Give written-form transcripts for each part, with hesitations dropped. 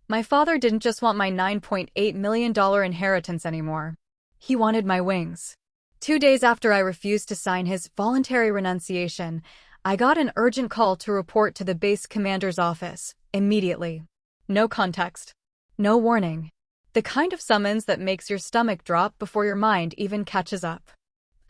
My father didn't just want my $9.8 million inheritance anymore. He wanted my wings. 2 days after I refused to sign his voluntary renunciation, I got an urgent call to report to the base commander's office, immediately. No context. No warning. The kind of summons that makes your stomach drop before your mind even catches up.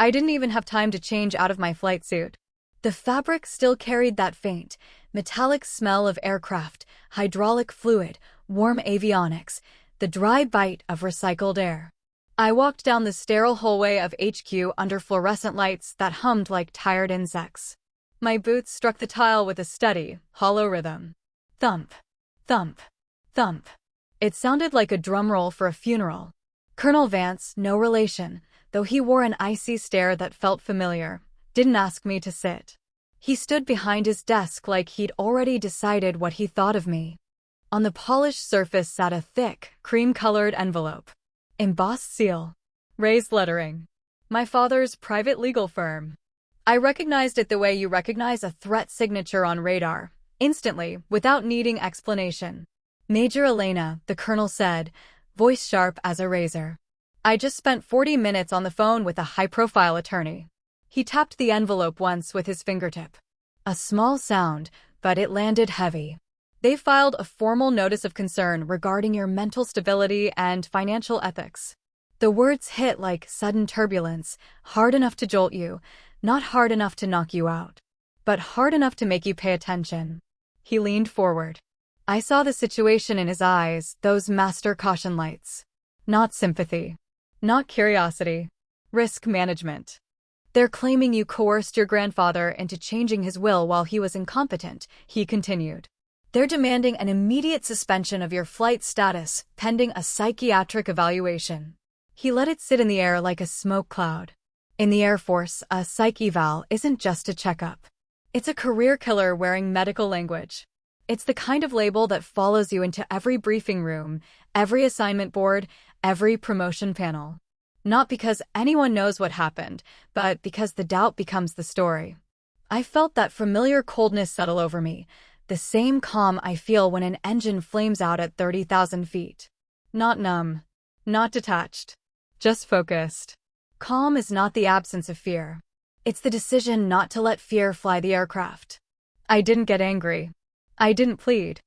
I didn't even have time to change out of my flight suit. The fabric still carried that faint, metallic smell of aircraft, hydraulic fluid, warm avionics, the dry bite of recycled air. I walked down the sterile hallway of HQ under fluorescent lights that hummed like tired insects. My boots struck the tile with a steady, hollow rhythm. Thump, thump, thump. It sounded like a drum roll for a funeral. Colonel Vance, no relation, though he wore an icy stare that felt familiar, didn't ask me to sit. He stood behind his desk like he'd already decided what he thought of me. On the polished surface sat a thick, cream-colored envelope. Embossed seal. Raised lettering. My father's private legal firm. I recognized it the way you recognize a threat signature on radar, instantly, without needing explanation. Major Elena, the colonel said, voice sharp as a razor. I just spent 40 minutes on the phone with a high-profile attorney. He tapped the envelope once with his fingertip. A small sound, but it landed heavy. They filed a formal notice of concern regarding your mental stability and financial ethics. The words hit like sudden turbulence, hard enough to jolt you, not hard enough to knock you out, but hard enough to make you pay attention. He leaned forward. I saw the situation in his eyes, those master caution lights. Not sympathy. Not curiosity. Risk management. They're claiming you coerced your grandfather into changing his will while he was incompetent, he continued. They're demanding an immediate suspension of your flight status, pending a psychiatric evaluation. He let it sit in the air like a smoke cloud. In the Air Force, a psych eval isn't just a checkup. It's a career killer wearing medical language. It's the kind of label that follows you into every briefing room, every assignment board, every promotion panel. Not because anyone knows what happened, but because the doubt becomes the story. I felt that familiar coldness settle over me, the same calm I feel when an engine flames out at 30,000 feet. Not numb. Not detached. Just focused. Calm is not the absence of fear. It's the decision not to let fear fly the aircraft. I didn't get angry. I didn't plead.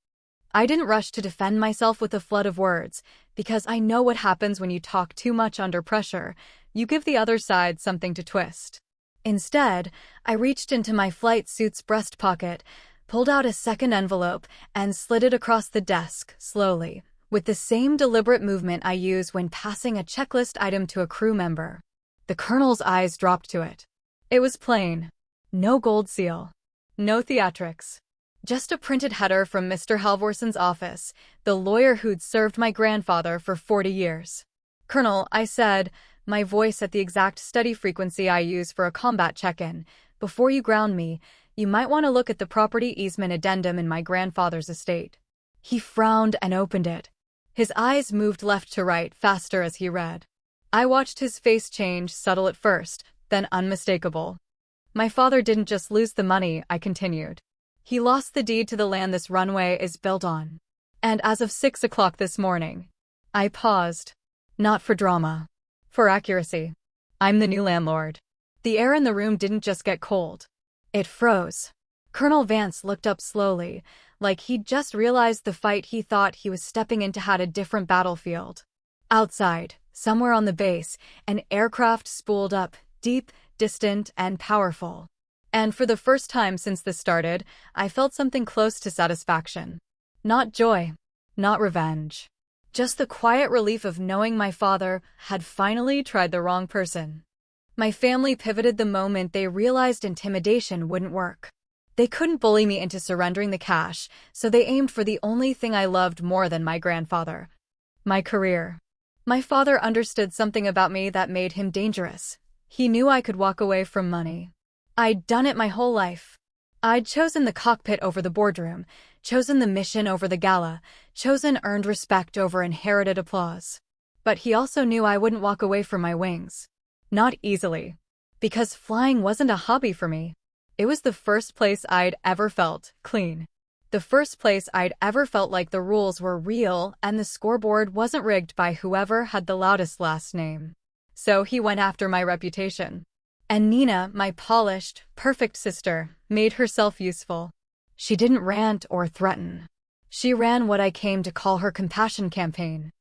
I didn't rush to defend myself with a flood of words, because I know what happens when you talk too much under pressure. You give the other side something to twist. Instead, I reached into my flight suit's breast pocket, pulled out a second envelope, and slid it across the desk, slowly, with the same deliberate movement I use when passing a checklist item to a crew member. The colonel's eyes dropped to it. It was plain. No gold seal. No theatrics. Just a printed header from Mr. Halvorson's office, the lawyer who'd served my grandfather for 40 years. Colonel, I said, my voice at the exact steady frequency I use for a combat check-in, before you ground me, you might want to look at the property easement addendum in my grandfather's estate. He frowned and opened it. His eyes moved left to right faster as he read. I watched his face change, subtle at first, then unmistakable. My father didn't just lose the money, I continued. He lost the deed to the land this runway is built on. And as of 6 o'clock this morning. I paused. Not for drama. For accuracy. I'm the new landlord. The air in the room didn't just get cold. It froze. Colonel Vance looked up slowly, like he'd just realized the fight he thought he was stepping into had a different battlefield. Outside, somewhere on the base, an aircraft spooled up, deep, distant, and powerful. And for the first time since this started, I felt something close to satisfaction. Not joy. Not revenge. Just the quiet relief of knowing my father had finally tried the wrong person. My family pivoted the moment they realized intimidation wouldn't work. They couldn't bully me into surrendering the cash, so they aimed for the only thing I loved more than my grandfather. My career. My father understood something about me that made him dangerous. He knew I could walk away from money. I'd done it my whole life. I'd chosen the cockpit over the boardroom, chosen the mission over the gala, chosen earned respect over inherited applause. But he also knew I wouldn't walk away from my wings. Not easily. Because flying wasn't a hobby for me. It was the first place I'd ever felt clean. The first place I'd ever felt like the rules were real and the scoreboard wasn't rigged by whoever had the loudest last name. So he went after my reputation. And Nina, my polished, perfect sister, made herself useful. She didn't rant or threaten. She ran what I came to call her compassion campaign.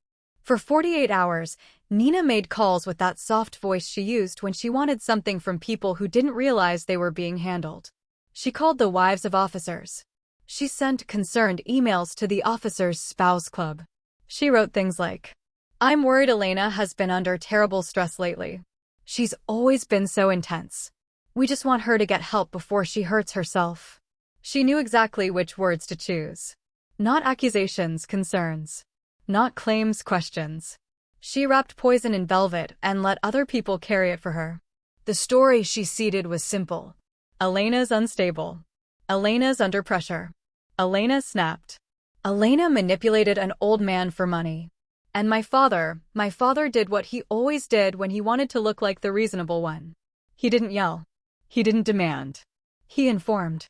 For 48 hours, Nina made calls with that soft voice she used when she wanted something from people who didn't realize they were being handled. She called the wives of officers. She sent concerned emails to the officers' spouse club. She wrote things like, "I'm worried Elena has been under terrible stress lately. She's always been so intense. We just want her to get help before she hurts herself." She knew exactly which words to choose. Not accusations, concerns. Not claims, questions. She wrapped poison in velvet and let other people carry it for her. The story she seeded was simple. Elena's unstable. Elena's under pressure. Elena snapped. Elena manipulated an old man for money. And my father did what he always did when he wanted to look like the reasonable one. He didn't yell. He didn't demand. He informed.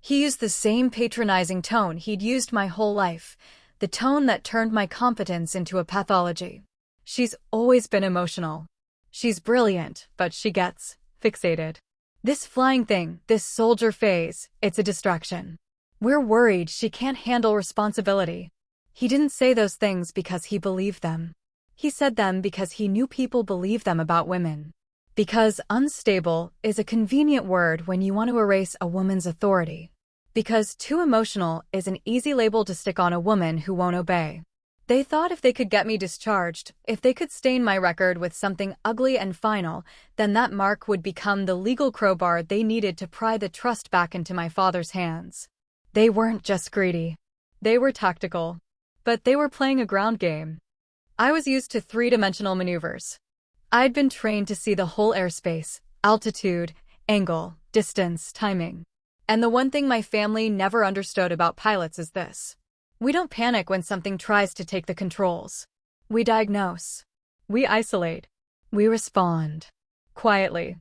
He used the same patronizing tone he'd used my whole life, the tone that turned my competence into a pathology. She's always been emotional. She's brilliant, but she gets fixated. This flying thing, this soldier phase, it's a distraction. We're worried she can't handle responsibility. He didn't say those things because he believed them. He said them because he knew people believe them about women. Because unstable is a convenient word when you want to erase a woman's authority. Because too emotional is an easy label to stick on a woman who won't obey. They thought if they could get me discharged, if they could stain my record with something ugly and final, then that mark would become the legal crowbar they needed to pry the trust back into my father's hands. They weren't just greedy. They were tactical. But they were playing a ground game. I was used to three-dimensional maneuvers. I'd been trained to see the whole airspace, altitude, angle, distance, timing. And the one thing my family never understood about pilots is this. We don't panic when something tries to take the controls. We diagnose. We isolate. We respond. Quietly.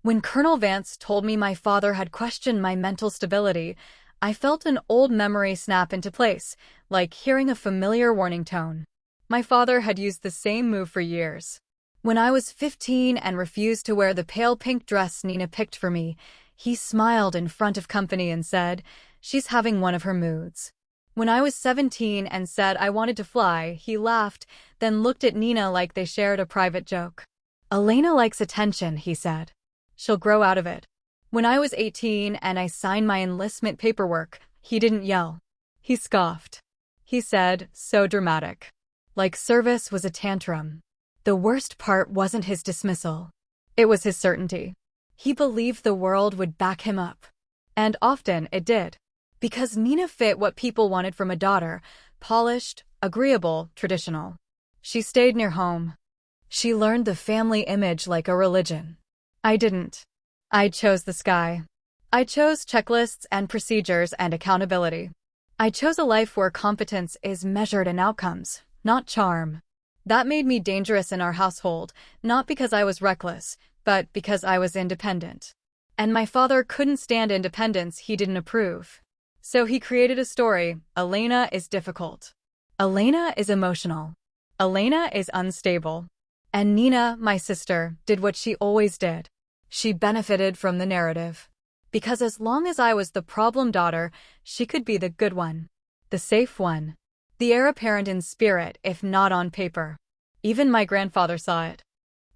When Colonel Vance told me my father had questioned my mental stability, I felt an old memory snap into place, like hearing a familiar warning tone. My father had used the same move for years. When I was 15 and refused to wear the pale pink dress Nina picked for me, he smiled in front of company and said, "She's having one of her moods." When I was 17 and said I wanted to fly, he laughed, then looked at Nina like they shared a private joke. "Elena likes attention," he said. "She'll grow out of it." When I was 18 and I signed my enlistment paperwork, he didn't yell. He scoffed. He said, so dramatic. Like service was a tantrum. The worst part wasn't his dismissal. It was his certainty. He believed the world would back him up. And often it did. Because Nina fit what people wanted from a daughter, polished, agreeable, traditional. She stayed near home. She learned the family image like a religion. I didn't. I chose the sky. I chose checklists and procedures and accountability. I chose a life where competence is measured in outcomes, not charm. That made me dangerous in our household, not because I was reckless, but because I was independent. And my father couldn't stand independence he didn't approve. So he created a story. Elena is difficult. Elena is emotional. Elena is unstable. And Nina, my sister, did what she always did. She benefited from the narrative. Because as long as I was the problem daughter, she could be the good one. The safe one. The heir apparent in spirit, if not on paper. Even my grandfather saw it.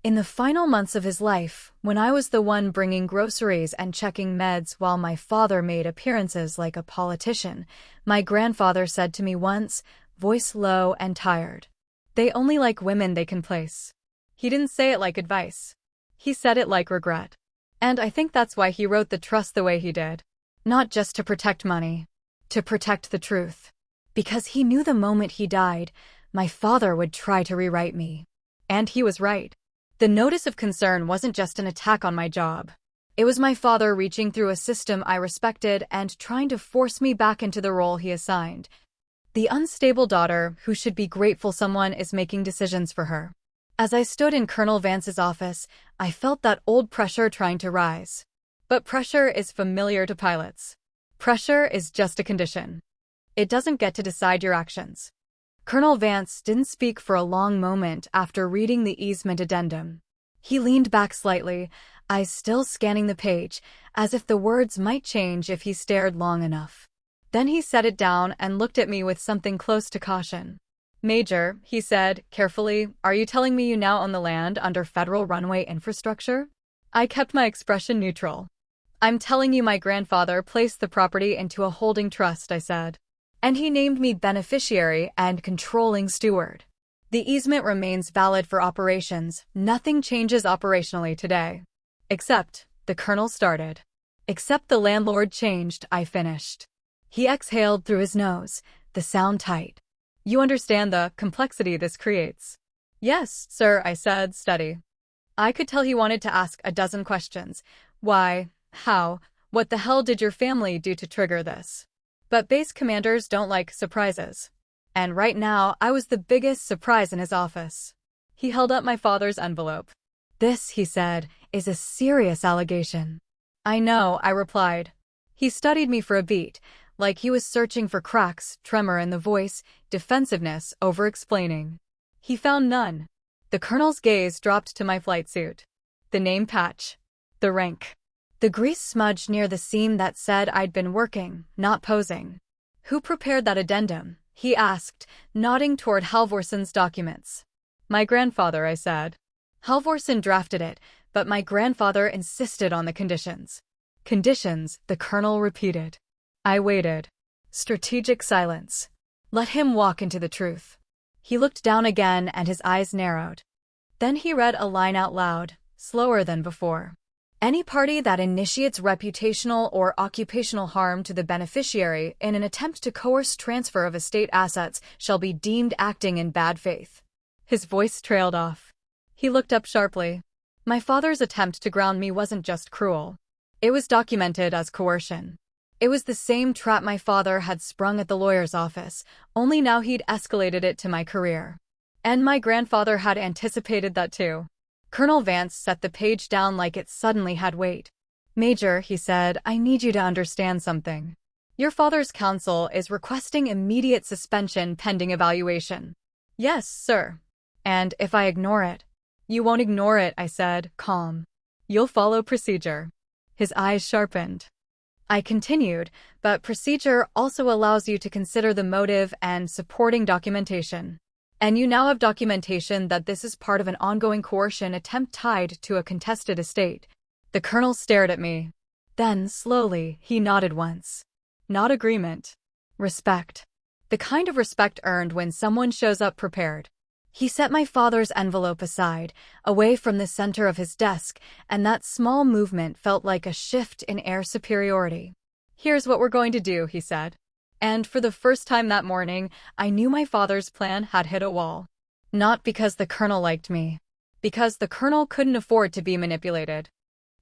In the final months of his life, when I was the one bringing groceries and checking meds while my father made appearances like a politician, my grandfather said to me once, voice low and tired, "They only like women they can place." He didn't say it like advice. He said it like regret. And I think that's why he wrote the trust the way he did. Not just to protect money. To protect the truth. Because he knew the moment he died, my father would try to rewrite me. And he was right. The notice of concern wasn't just an attack on my job. It was my father reaching through a system I respected and trying to force me back into the role he assigned. The unstable daughter who should be grateful someone is making decisions for her. As I stood in Colonel Vance's office, I felt that old pressure trying to rise. But pressure is familiar to pilots. Pressure is just a condition. It doesn't get to decide your actions. Colonel Vance didn't speak for a long moment after reading the easement addendum. He leaned back slightly, eyes still scanning the page, as if the words might change if he stared long enough. Then he set it down and looked at me with something close to caution. "Major," he said, carefully, "are you telling me you now own the land under federal runway infrastructure?" I kept my expression neutral. "I'm telling you my grandfather placed the property into a holding trust," I said. "And he named me beneficiary and controlling steward. The easement remains valid for operations. Nothing changes operationally today." "Except," the colonel started. "Except the landlord changed," I finished. He exhaled through his nose, the sound tight. "You understand the complexity this creates?" "Yes, sir," I said, steady. I could tell he wanted to ask a dozen questions. Why? How? What the hell did your family do to trigger this? But base commanders don't like surprises. And right now, I was the biggest surprise in his office. He held up my father's envelope. "This," he said, "is a serious allegation." "I know," I replied. He studied me for a beat, like he was searching for cracks, tremor in the voice, defensiveness, over-explaining. He found none. The colonel's gaze dropped to my flight suit. The name patch. The rank. The grease smudge near the seam that said I'd been working, not posing. "Who prepared that addendum?" he asked, nodding toward Halvorson's documents. "My grandfather," I said. "Halvorson drafted it, but my grandfather insisted on the conditions." "Conditions," the colonel repeated. I waited. Strategic silence. Let him walk into the truth. He looked down again and his eyes narrowed. Then he read a line out loud, slower than before. "Any party that initiates reputational or occupational harm to the beneficiary in an attempt to coerce transfer of estate assets shall be deemed acting in bad faith." His voice trailed off. He looked up sharply. My father's attempt to ground me wasn't just cruel. It was documented as coercion. It was the same trap my father had sprung at the lawyer's office, only now he'd escalated it to my career. And my grandfather had anticipated that too. Colonel Vance set the page down like it suddenly had weight. "Major," he said, "I need you to understand something. Your father's counsel is requesting immediate suspension pending evaluation." "Yes, sir." "And if I ignore it?" "You won't ignore it," I said, calm. "You'll follow procedure." His eyes sharpened. I continued, "But procedure also allows you to consider the motive and supporting documentation. And you now have documentation that this is part of an ongoing coercion attempt tied to a contested estate." The colonel stared at me. Then, slowly, he nodded once. "Not agreement. Respect. The kind of respect earned when someone shows up prepared." He set my father's envelope aside, away from the center of his desk, and that small movement felt like a shift in air superiority. "Here's what we're going to do," he said. And for the first time that morning, I knew my father's plan had hit a wall. Not because the colonel liked me. Because the colonel couldn't afford to be manipulated.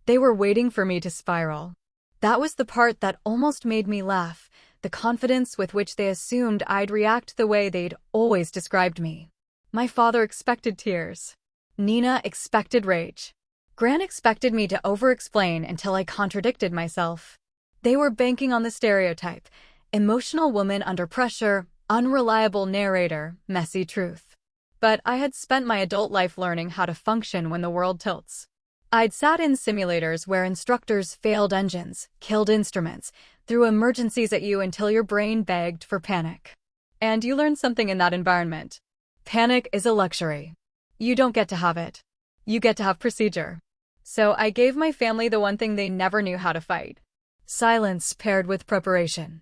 They were waiting for me to spiral. That was the part that almost made me laugh, the confidence with which they assumed I'd react the way they'd always described me. My father expected tears. Nina expected rage. Gran expected me to over-explain until I contradicted myself. They were banking on the stereotype: emotional woman under pressure, unreliable narrator, messy truth. But I had spent my adult life learning how to function when the world tilts. I'd sat in simulators where instructors failed engines, killed instruments, threw emergencies at you until your brain begged for panic. And you learn something in that environment. Panic is a luxury. You don't get to have it. You get to have procedure. So I gave my family the one thing they never knew how to fight: silence paired with preparation.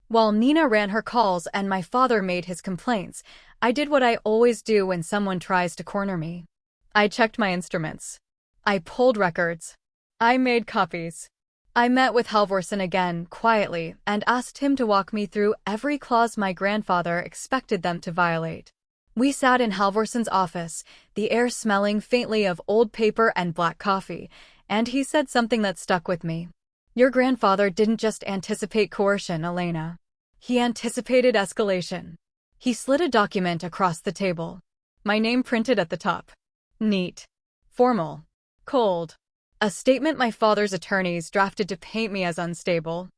While Nina ran her calls and my father made his complaints, I did what I always do when someone tries to corner me. I checked my instruments. I pulled records. I made copies. I met with Halvorson again, quietly, and asked him to walk me through every clause my grandfather expected them to violate. We sat in Halvorson's office, the air smelling faintly of old paper and black coffee, and he said something that stuck with me. "Your grandfather didn't just anticipate coercion, Elena. He anticipated escalation." He slid a document across the table. My name printed at the top. Neat. Formal. Cold. A statement my father's attorneys drafted to paint me as unstable.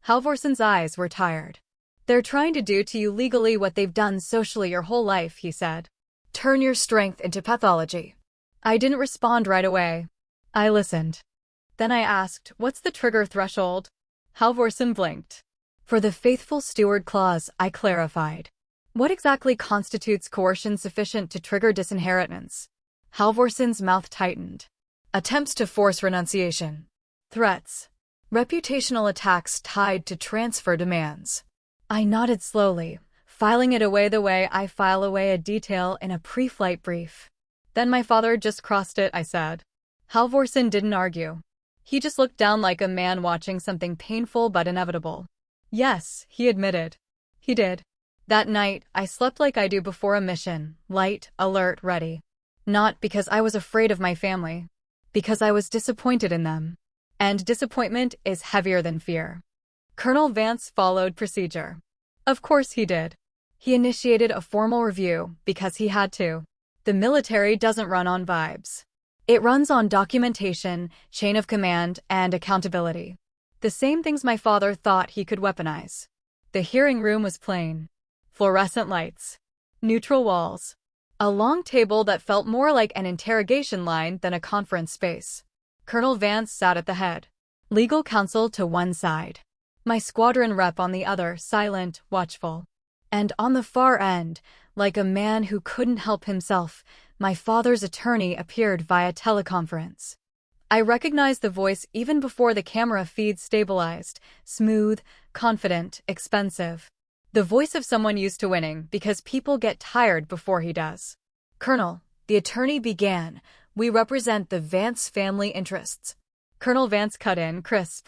Halvorson's eyes were tired. They're trying to do to you legally what they've done socially your whole life, he said. Turn your strength into pathology. I didn't respond right away. I listened. Then I asked, what's the trigger threshold? Halvorsen blinked. For the faithful steward clause, I clarified. What exactly constitutes coercion sufficient to trigger disinheritance? Halvorsen's mouth tightened. Attempts to force renunciation. Threats. Reputational attacks tied to transfer demands. I nodded slowly, filing it away the way I file away a detail in a pre-flight brief. Then my father just crossed it, I said. Halvorsen didn't argue. He just looked down like a man watching something painful but inevitable. Yes, he admitted. He did. That night, I slept like I do before a mission, light, alert, ready. Not because I was afraid of my family. Because I was disappointed in them. And disappointment is heavier than fear. Colonel Vance followed procedure. Of course he did. He initiated a formal review because he had to. The military doesn't run on vibes. It runs on documentation, chain of command, and accountability. The same things my father thought he could weaponize. The hearing room was plain. Fluorescent lights. Neutral walls. A long table that felt more like an interrogation line than a conference space. Colonel Vance sat at the head. Legal counsel to one side. My squadron rep on the other, silent, watchful. And on the far end, like a man who couldn't help himself, my father's attorney appeared via teleconference. I recognized the voice even before the camera feed stabilized, smooth, confident, expensive. The voice of someone used to winning because people get tired before he does. Colonel, the attorney began, we represent the Vance family interests. Colonel Vance cut in, crisp.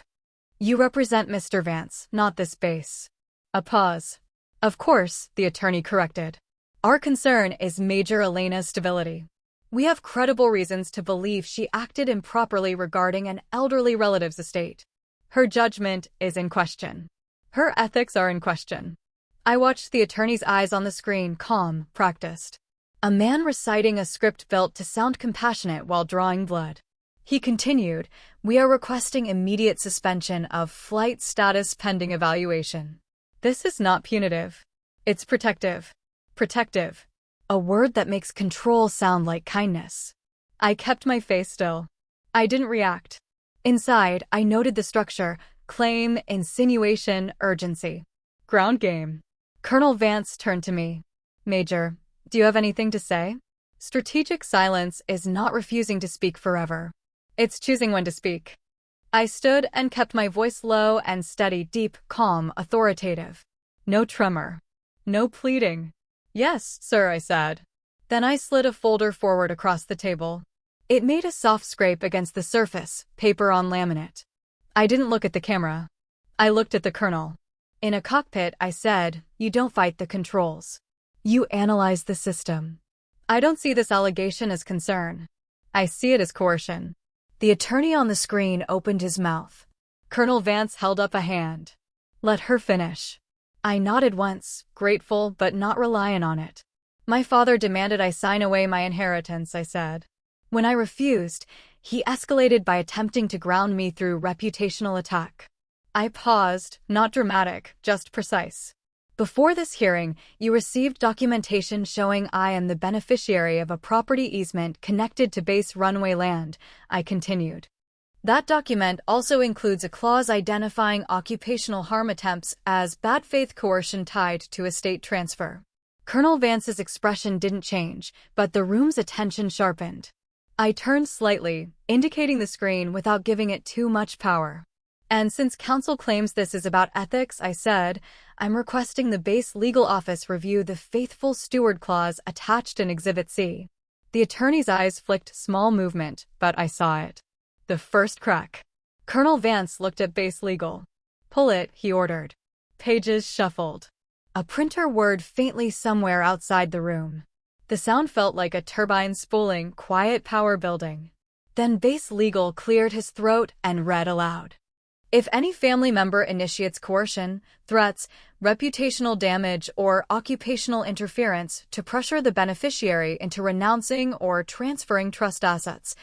You represent Mr. Vance, not this base. A pause. Of course, the attorney corrected. Our concern is Major Elena's stability. We have credible reasons to believe she acted improperly regarding an elderly relative's estate. Her judgment is in question. Her ethics are in question. I watched the attorney's eyes on the screen, calm, practiced. A man reciting a script built to sound compassionate while drawing blood. He continued, we are requesting immediate suspension of flight status pending evaluation. This is not punitive. It's protective. Protective. A word that makes control sound like kindness. I kept my face still. I didn't react. Inside, I noted the structure, claim, insinuation, urgency. Ground game. Colonel Vance turned to me. Major, do you have anything to say? Strategic silence is not refusing to speak forever. It's choosing when to speak. I stood and kept my voice low and steady, deep, calm, authoritative. No tremor. No pleading. Yes, sir, I said. Then I slid a folder forward across the table. It made a soft scrape against the surface, paper on laminate. I didn't look at the camera. I looked at the colonel. In a cockpit, I said, you don't fight the controls. You analyze the system. I don't see this allegation as concern. I see it as coercion. The attorney on the screen opened his mouth. Colonel Vance held up a hand. Let her finish. I nodded once, grateful but not reliant on it. My father demanded I sign away my inheritance, I said. When I refused, he escalated by attempting to ground me through reputational attack. I paused, not dramatic, just precise. Before this hearing, you received documentation showing I am the beneficiary of a property easement connected to base Runway land, I continued. That document also includes a clause identifying occupational harm attempts as bad faith coercion tied to estate transfer. Colonel Vance's expression didn't change, but the room's attention sharpened. I turned slightly, indicating the screen without giving it too much power. And since counsel claims this is about ethics, I said, I'm requesting the base legal office review the faithful steward clause attached in Exhibit C. The attorney's eyes flicked small movement, but I saw it. The first crack. Colonel Vance looked at base legal. Pull it, he ordered. Pages shuffled. A printer whirred faintly somewhere outside the room. The sound felt like a turbine spooling, quiet power building. Then base legal cleared his throat and read aloud. If any family member initiates coercion, threats, reputational damage, or occupational interference to pressure the beneficiary into renouncing or transferring trust assets,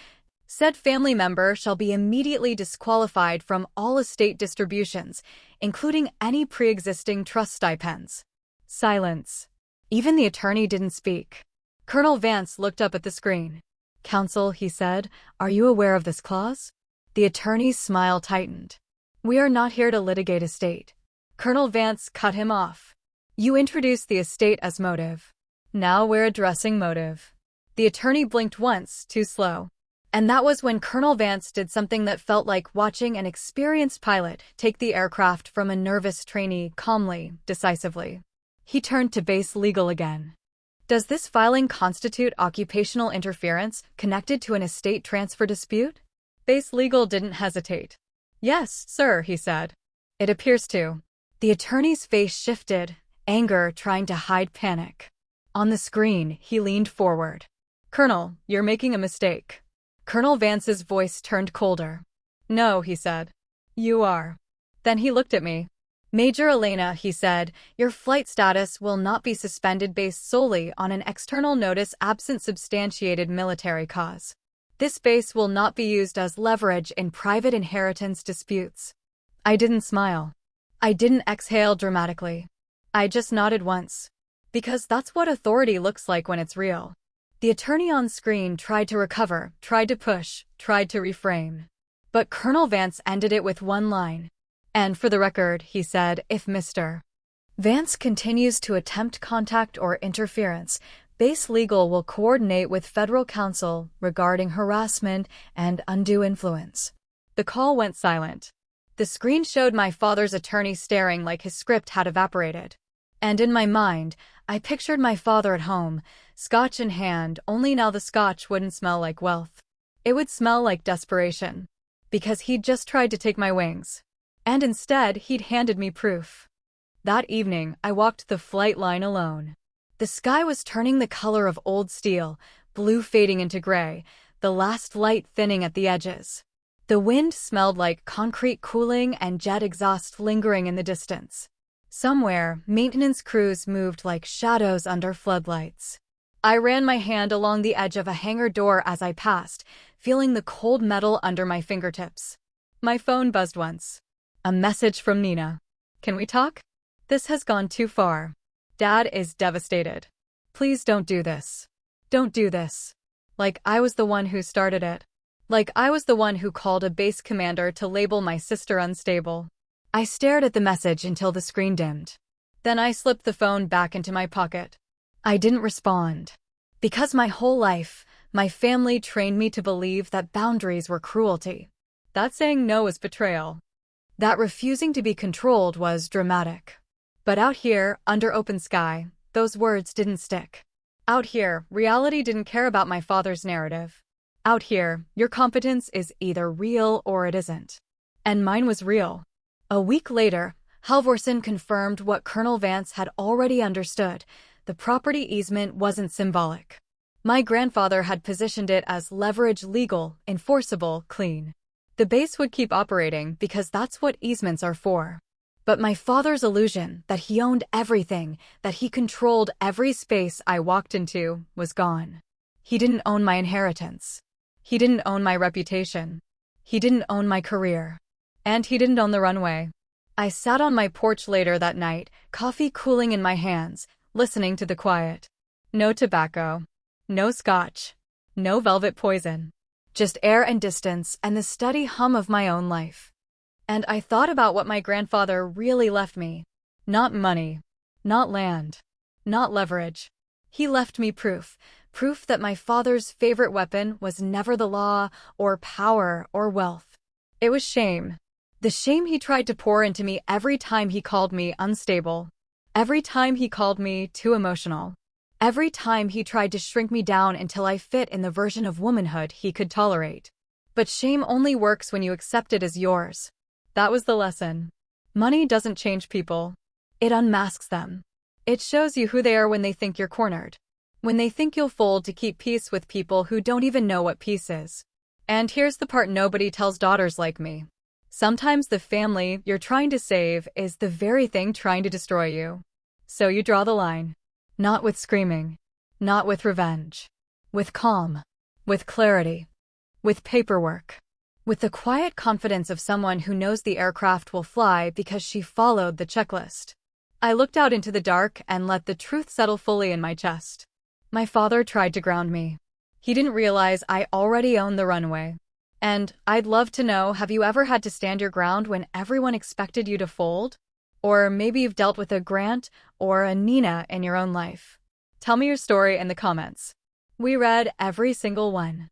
Said family member shall be immediately disqualified from all estate distributions, including any pre-existing trust stipends. Silence. Even the attorney didn't speak. Colonel Vance looked up at the screen. "Counsel," he said, "are you aware of this clause?" The attorney's smile tightened. "We are not here to litigate estate." Colonel Vance cut him off. "You introduced the estate as motive. Now we're addressing motive." The attorney blinked once, too slow. And that was when Colonel Vance did something that felt like watching an experienced pilot take the aircraft from a nervous trainee calmly, decisively. He turned to base legal again. "Does this filing constitute occupational interference connected to an estate transfer dispute?" Base legal didn't hesitate. "Yes, sir," he said. "It appears to." The attorney's face shifted, anger trying to hide panic. On the screen, he leaned forward. "Colonel, you're making a mistake." Colonel Vance's voice turned colder. "No," he said. "You are." Then he looked at me. "Major Elena," he said, "your flight status will not be suspended based solely on an external notice absent substantiated military cause. This base will not be used as leverage in private inheritance disputes." I didn't smile. I didn't exhale dramatically. I just nodded once. Because that's what authority looks like when it's real. The attorney on screen tried to recover, tried to push, tried to reframe. But Colonel Vance ended it with one line. "And for the record," he said, "if Mr. Vance continues to attempt contact or interference, base legal will coordinate with federal counsel regarding harassment and undue influence." The call went silent. The screen showed my father's attorney staring like his script had evaporated. And in my mind, I pictured my father at home, scotch in hand, only now the scotch wouldn't smell like wealth. It would smell like desperation. Because he'd just tried to take my wings. And instead, he'd handed me proof. That evening, I walked the flight line alone. The sky was turning the color of old steel, blue fading into gray, the last light thinning at the edges. The wind smelled like concrete cooling and jet exhaust lingering in the distance. Somewhere, maintenance crews moved like shadows under floodlights. I ran my hand along the edge of a hangar door as I passed, feeling the cold metal under my fingertips. My phone buzzed once. A message from Nina. "Can we talk? This has gone too far. Dad is devastated. Please don't do this. Don't do this." Like I was the one who started it. Like I was the one who called a base commander to label my sister unstable. I stared at the message until the screen dimmed. Then I slipped the phone back into my pocket. I didn't respond. Because my whole life, my family trained me to believe that boundaries were cruelty. That saying no was betrayal. That refusing to be controlled was dramatic. But out here, under open sky, those words didn't stick. Out here, reality didn't care about my father's narrative. Out here, your competence is either real or it isn't. And mine was real. A week later, Halvorsen confirmed what Colonel Vance had already understood. The property easement wasn't symbolic. My grandfather had positioned it as leverage, legal, enforceable, clean. The base would keep operating because that's what easements are for. But my father's illusion that he owned everything, that he controlled every space I walked into, was gone. He didn't own my inheritance. He didn't own my reputation. He didn't own my career. And he didn't own the runway. I sat on my porch later that night, coffee cooling in my hands, listening to the quiet. No tobacco. No scotch. No velvet poison. Just air and distance and the steady hum of my own life. And I thought about what my grandfather really left me. Not money. Not land. Not leverage. He left me proof. Proof that my father's favorite weapon was never the law, or power, or wealth. It was shame. The shame he tried to pour into me every time he called me unstable. Every time he called me too emotional. Every time he tried to shrink me down until I fit in the version of womanhood he could tolerate. But shame only works when you accept it as yours. That was the lesson. Money doesn't change people. It unmasks them. It shows you who they are when they think you're cornered. When they think you'll fold to keep peace with people who don't even know what peace is. And here's the part nobody tells daughters like me. Sometimes the family you're trying to save is the very thing trying to destroy you. So you draw the line. Not with screaming. Not with revenge. With calm. With clarity. with paperwork. With the quiet confidence of someone who knows the aircraft will fly because she followed the checklist. I looked out into the dark and let the truth settle fully in my chest. My father tried to ground me. He didn't realize I already owned the runway. And I'd love to know, have you ever had to stand your ground when everyone expected you to fold? Or maybe you've dealt with a Grant or a Nina in your own life. Tell me your story in the comments. We read every single one.